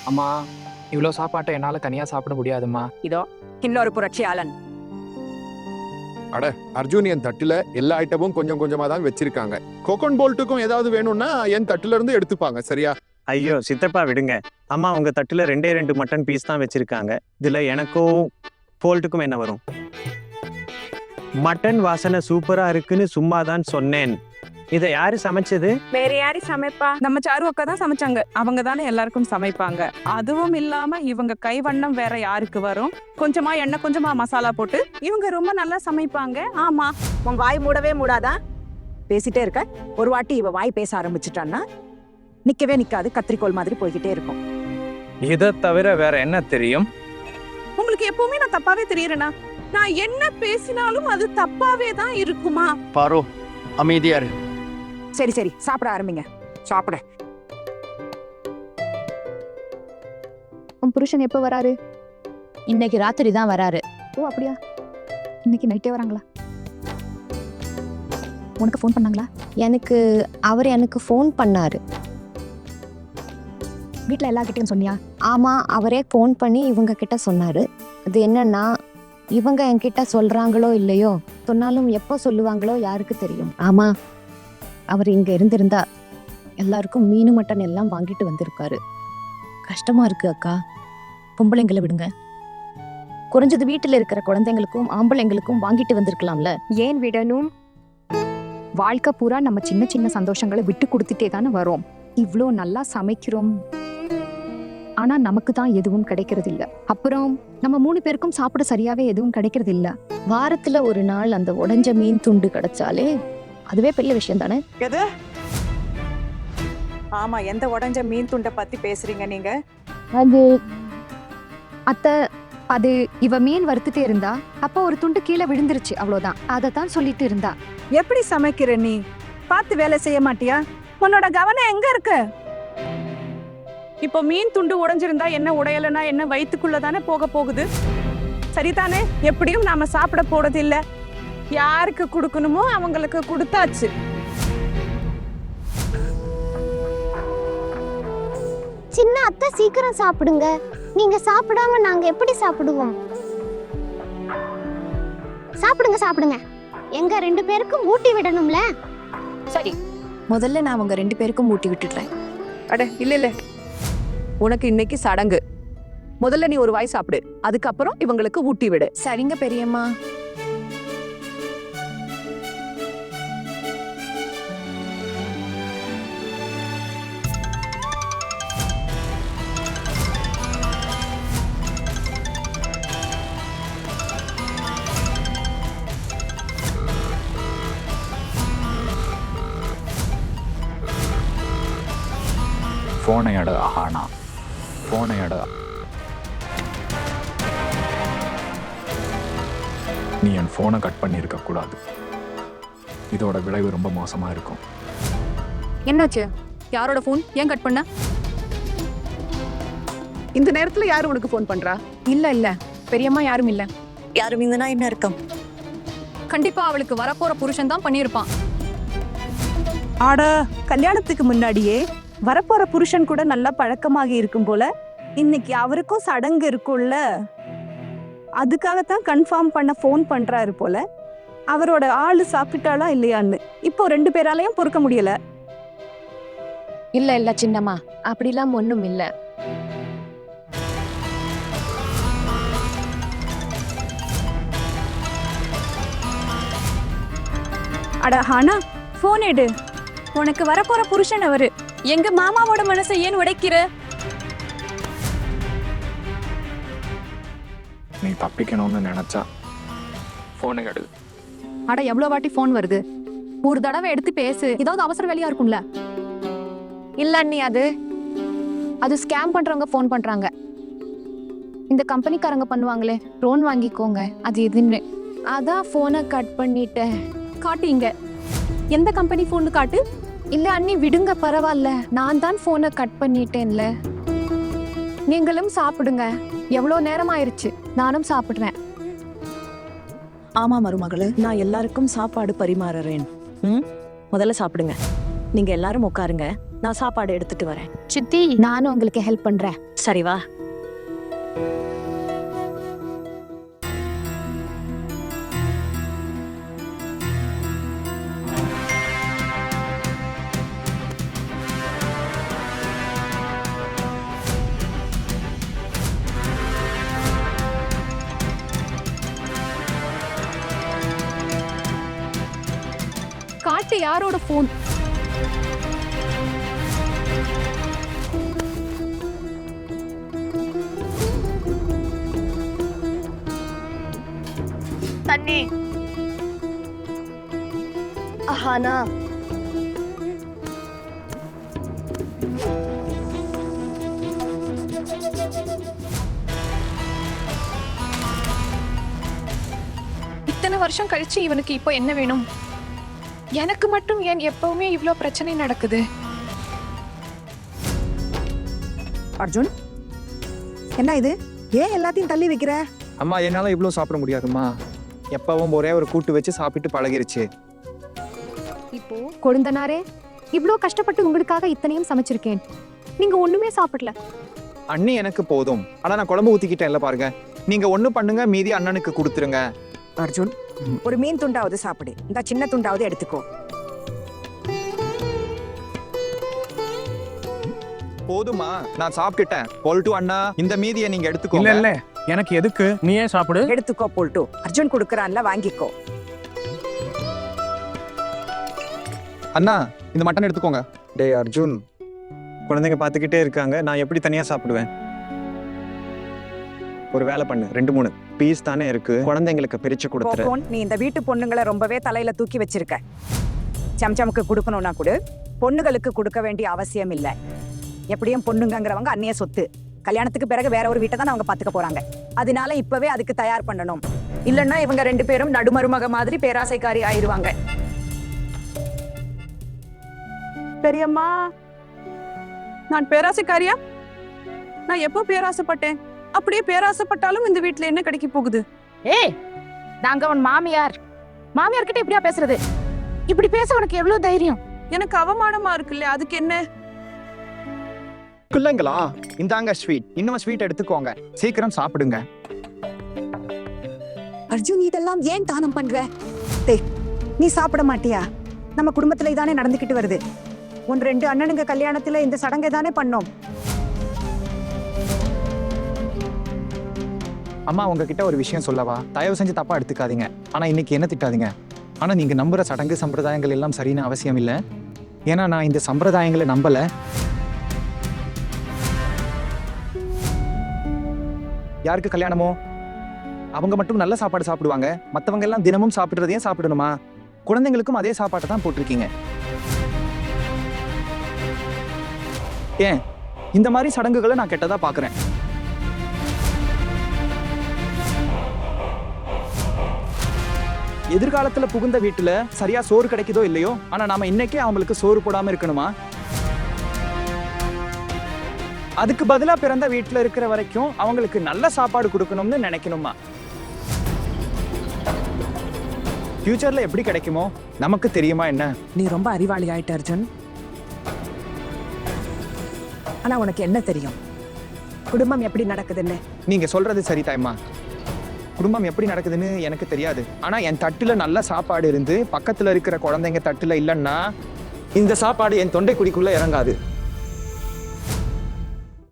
அம்மா, இவ்வளோ சாப்பாட்டை என்னால தனியா சாப்பிட முடியாதும்மா. இதோ இன்னொரு புரட்சியாளன். அட அர்ஜுன், என் தட்டுல எல்லா ஐட்டமும் கொஞ்சம் கொஞ்சமா தான் வச்சிருக்காங்க. கோகோன் போல்ட்டுக்கும் ஏதாவது வேணும்னா என் தட்டுல இருந்து எடுத்துப்பாங்க, சரியா? ஐயோ சித்தப்பா விடுங்க. அம்மா உங்க தட்டுல 2 மட்டன் பீஸ் தான் வச்சிருக்காங்க. இதுல எனக்கும் போல்ட்டுக்கும் என்ன வரும்? மட்டன் வாசனை சூப்பரா இருக்குன்னு சும்மா தான் சொன்னேன். இதை யாரு சமைச்சது? வேற யாரு சமைப்பா? நம்ம சாரு அக்கா தான் சமைச்சாங்க. அவங்க தானே எல்லாருக்கும் சமைப்பாங்க. அதுவும் இல்லாம இவங்க கைவண்ணம் வேற யாருக்கு வரும்? கொஞ்சமா எண்ணெய், கொஞ்சமா மசாலா போட்டு இவங்க ரொம்ப நல்லா சமைப்பாங்க. ஆமா, உன் வாய் மூடவே மூடாதா? பேசிட்டே இருக்க. ஒரு வாட்டி இவ வாய் பேச ஆரம்பிச்சுட்டான்னா நிக்கவே நிக்காது, கத்திரிக்கோள் மாதிரி போய்கிட்டே இருக்கும். இதை தவிர வேற என்ன தெரியும்? உங்களுக்கு எப்பவுமே நான் தப்பாவே தெரியறேனா? நான் என்ன பேசினாலும் அது தப்பாவே தான் இருக்குமா? பாரோ, அமைதியா இரு. சரி சரி, சாப்பிட ஆரம்பிங்க. சாப்பிட. உன் புருஷன் எப்போ வராரு? இன்னைக்கு ராத்திரி தான் வராரு. ஓ அப்படியா? இன்னைக்கு நைட்டே வராங்களா? உனக்கு ஃபோன் பண்ணாங்களா? அவர் எனக்கு ஃபோன் பண்ணாரு. வீட்டில் எல்லார்கிட்டையும் சொன்னியா? ஆமா, அவரே ஃபோன் பண்ணி இவங்க கிட்ட சொன்னாரு. அது என்னன்னா, இவங்க என்கிட்ட சொல்றாங்களோ இல்லையோ, சொன்னாலும் எப்போ சொல்லுவாங்களோ யாருக்கு தெரியும். ஆமா, அவர் இங்க இருந்திருந்தா எல்லாருக்கும் மீனு மட்டன் எல்லாம் வாங்கிட்டு வந்திருக்காரு. கஷ்டமா இருக்கு அக்கா. பொம்பளைங்களை விடுங்க, குறைஞ்சது வீட்டுல இருக்கிற குழந்தைங்களுக்கும் ஆம்பளைங்களுக்கும் வாங்கிட்டு வந்திருக்கலாம்ல. ஏன் விடணும்? வாழ்க்கை பூரா நம்ம சின்ன சின்ன சந்தோஷங்களை விட்டு கொடுத்துட்டே தானே வரோம். இவ்வளோ நல்லா சமைக்கிறோம், ஆனா நமக்கு தான் எதுவும் கிடைக்கிறது இல்ல. அப்புறம் நம்ம 3 பேருக்கும் சாப்பிட சரியாவே எதுவும் கிடைக்கிறது இல்ல. வாரத்துல ஒரு நாள் அந்த உடைஞ்ச மீன் துண்டு கிடைச்சாலே அதுவே பெரிய விஷயம் தானே. எது? ஆமா, எந்த உடைஞ்ச மீன் துண்டை பத்தி பேசுறீங்க நீங்க? அது அது இவ மீன் வறுத்துட்டே இருந்தா, அப்ப ஒரு துண்டு கீழே விழுந்துருச்சு, அவ்வளவுதான். அதத்தான் சொல்லிட்டு இருந்தா. எப்படி சமைக்கிற நீ? பார்த்து வேலை செய்ய மாட்டியா? உன்னோட கவனம் எங்க இருக்கு? இப்போ மீன் துண்டு உடைஞ்சிருந்தா என்ன, உடையலனா என்ன, வயிற்றுக்குள்ள தானே போக போகுது. சரிதானே? எப்படியும் நாம சாப்பிட போறது இல்ல. யாருக்கு கொடுக்கணுமோ அவங்களுக்கு கொடுத்தாச்சு. சின்ன அத்தை, சீக்கிரம் சாப்பிடுங்க. நீங்க சாப்பிடாம நாங்க எப்படி சாப்பிடுவோம்? சாப்பிடுங்க சாப்பிடுங்க. எங்க 2 பேருக்கும் ஊட்டி விடணும்ல. சரி, முதல்ல நான் அவங்க 2 பேருக்கும் ஊட்டி விட்டுடுறேன். அட இல்ல, உனக்கு இன்னைக்கு சடங்கு. முதல்ல நீ ஒரு வாய் சாப்பிடு, அதுக்கப்புறம் இவங்களுக்கு ஊட்டி விடு. சரிங்க பெரியம்மா. ஃபோனை எடு ஆனா, ஃபோனை எடு. நீ என் ஃபோனை கட் பண்ணியிருக்க கூடாது. இதோட விளைவு ரொம்ப மோசமா இருக்கும். என்னாச்சு? யாரோட ஃபோன்? ஏன் கட் பண்ண? இந்த நேரத்துல யாரு உனக்கு ஃபோன் பண்றா? இல்ல பெரியம்மா, யாரும் இல்ல. யாரும் இங்கன்னா என்ன அர்த்தம்? கண்டிப்பா அவளுக்கு வரப்போற புருஷன் தான் பண்ணியிருப்பான். ஆட, கல்யாணத்துக்கு முன்னாடியே வரப்போற புருஷன் கூட நல்லா பழக்கமாகி இருக்கும் போல. இன்னைக்கு அவருக்கும் சடங்கு இருக்கும்ல, அதுக்காகத்தான் கன்ஃபார்ம் பண்ண ஃபோன் பண்றாரு போல. அவரோட ஆளு சாப்பிட்டாளா இல்லையான்னு இப்போ 2 பேராலையும் பொறுக்க முடியல. இல்ல சின்னம்மா, அப்படிலாம் ஒண்ணும் இல்ல. அட ஹானா, ஃபோன் எடு. உனக்கு வரப்போற புருஷன் அவரு. எங்க மாமாவோட மனசை ஏன் உடைக்கிற? நீ தப்பிக்கணும்னு நினைச்சா ஃபோனை எடு. அட எவ்வளவு வாட்டி ஃபோன் வருது? ஒரு தடவை எடுத்து பேசு. ஏதாவது அவசர வேலையா இருக்கும்ல. இல்ல அண்ணி, அது ஸ்கேம் பண்றவங்க ஃபோன் பண்றாங்க. இந்த கம்பெனிக்காரங்க பண்ணுவாங்களே, லோன் வாங்கிக்கோங்க, அது எதுன்னு. அதான் ஃபோனை கட் பண்ணிட்டேன். காட்டுங்க, எந்த கம்பெனி ஃபோன் காட்டு. இல்ல அண்ணி, விடுங்க, பரவாயில்ல. நான் தான் ஃபோனை கட் பண்ணிட்டேன்ல. நீங்களும் சாப்பிடுங்க. எவ்வளவு நேரம் ஆயிருச்சு. நானும் சாப்பிடுறேன். ஆமா மருமகளே, நான் எல்லாருக்கும் சாப்பாடு பரிமாறுறேன். முதல்ல சாப்பிடுங்க. நீங்க எல்லாரும் உட்காருங்க, நான் சாப்பாடு எடுத்துட்டு வரேன். சித்தி நானும் உங்களுக்கு ஹெல்ப் பண்றேன். சரி வா. காட்டு யாரோட போன்? தண்ணி. ஆஹானா இத்தனை வருஷம் கழிச்சு இவனுக்கு இப்போ என்ன வேணும்? எனக்கு மட்டும் ஏன் எப்பவுமே இவ்ளோ பிரச்சனை நடக்குது? அர்ஜுன், என்ன இது? ஏன் எல்லாத்தையும் தள்ளி வைக்கிற? அம்மா என்னால இவ்வளோ சாப்பிட முடியாதும்மா. எப்பவும் ஒரே ஒரு கூட்டு வச்சு சாப்பிட்டு பழகிருச்சு. இப்போ கொழுந்தனாரே, இவ்ளோ கஷ்டப்பட்டு உங்களுக்காக இத்தனையும் சமைச்சிருக்கேன், நீங்க ஒண்ணுமே சாப்பிடல. அண்ணி எனக்கு போதும். ஆனா நான் குழம்பு ஊத்திக்கிட்டேன்ல பாருங்க. நீங்க ஒண்ணு பண்ணுங்க, மீதி அண்ணனுக்கு கொடுத்துருங்க. அர்ஜுன், ஒரு மீன் துண்டாவது சாப்பிடு, இந்த சின்ன துண்டாவது எடுத்துக்கோ. போதுமா, நான் சாப்பிட்டுட்டேன். போல்ட்டு அண்ணா, இந்த மீதியை நீங்க இல்ல எடுத்துக்கோங்க. இல்ல, எனக்கு எதுக்கு? நீயே சாப்பிடு. எடுத்துக்கோ போல்ட்டு. அர்ஜுன் கொடுக்கறான்ல, வாங்கிக்கோ. அண்ணா, இந்த மட்டன் எடுத்துக்கோங்க. டேய் அர்ஜுன், குழந்தைங்க பார்த்துக்கிட்டே இருக்காங்க, நான் எப்படி தனியாக சாப்பிடுவேன்? ஒரு வேலை பண்ணு, 2-3 பீஸ் தானே இருக்கு, குழந்தைங்களுக்கு பிரிச்சு கொடுத்துரு. போன், நீ இந்த வீட்டு பொண்ணுங்களை ரொம்பவே தலையில தூக்கி வச்சிருக்க. சம்சமுக்கு கொடுக்கணும்னா கூட பொண்ணுகளுக்கு கொடுக்க வேண்டிய அவசியம் இல்லை. எப்படியும் பொண்ணுங்கிறவங்க அந்நிய சொத்து. கல்யாணத்துக்கு பிறகு வேற ஒரு வீட்டை தான் அவங்க பாத்துக்க போறாங்க. அதனால இப்பவே அதுக்கு தயார் பண்ணணும். இல்லைன்னா இவங்க 2 பேரும் நடுமருமக மாதிரி பேராசைக்காரி ஆயிடுவாங்க. பெரியம்மா, நான் பேராசைக்காரியா? நான் எப்போ பேராசைப்பட்டேன்? அப்படியே பேராசைப்பட்டாலும் இந்த வீட்டுல என்ன கிடைக்க போகுது? ஏய், நாங்க உன் மாமியார். மாமியார் கிட்ட இப்படியா பேசுறது? இப்படி பேச உனக்கு எவ்வளவு தைரியம்? எனக்கு அவமானமா இருக்குல்ல, அதுக்கு என்ன? பிள்ளைங்களா, இந்தாங்க ஸ்வீட். இன்னும் ஸ்வீட் எடுத்துக்கோங்க, சீக்கிரம் சாப்பிடுங்க. அர்ஜுன், இதெல்லாம் ஏன் தானம் பண்ற? நீ சாப்பிட மாட்டியா? நம்ம குடும்பத்துல இதானே நடந்துக்கிட்டு வருது. 1-2 அண்ணனுங்க கல்யாணத்துல இந்த சடங்கை தானே பண்ணோம். அம்மா, உங்ககிட்ட ஒரு விஷயம் சொல்லவா? தயவு செஞ்சு தப்பா எடுத்துக்காதீங்க. ஆனா இன்னைக்கு என்ன திட்டாதீங்க. ஆனா நீங்க நம்புற சடங்கு சம்பிரதாயங்கள் எல்லாம் சரின்னு அவசியம் இல்லை. ஏன்னா நான் இந்த சம்பிரதாயங்களை நம்பல. யாருக்கு கல்யாணமோ அவங்க மட்டும் நல்ல சாப்பாடு சாப்பிடுவாங்க, மற்றவங்க எல்லாம் தினமும் சாப்பிடுறதையும் சாப்பிடணுமா? குழந்தைங்களுக்கும் அதே சாப்பாட்டை தான் போட்டிருக்கீங்க. ஏன் இந்த மாதிரி சடங்குகளை நான் கெட்டதா பாக்குறேன். எதிர்காலத்துல புகுந்த வீட்டுல சரியா சோறு கிடைக்குதோ இல்லையோ, ஆனா நாம இன்னைக்கே அவங்களுக்கு சோறு போடாம இருக்கணுமா? அதுக்கு பதிலா பிறந்த வீட்டுல இருக்கிற வரைக்கும் அவங்களுக்கு நல்ல சாப்பாடு கொடுக்கணும்னு நினைக்கணுமா? ஃபியூச்சர்ல எப்படி கிடைக்குமோ நமக்கு தெரியுமா என்ன? நீ ரொம்ப அறிவாளி ஆயிட்ட அர்ஜுன். ஆனா உனக்கு என்ன தெரியும் குடும்பம் எப்படி நடக்குதுன்னு? நீங்க சொல்றது சரி தாய்மா. குடும்பம் எப்படி நடக்குதுன்னு எனக்கு தெரியாது. ஆனா என் தட்டுல நல்ல சாப்பாடு இருந்து பக்கத்துல இருக்கிற குழந்தைங்க தட்டுல இல்லைன்னா இந்த சாப்பாடு என் தொண்டை குடிக்குள்ள இறங்காது.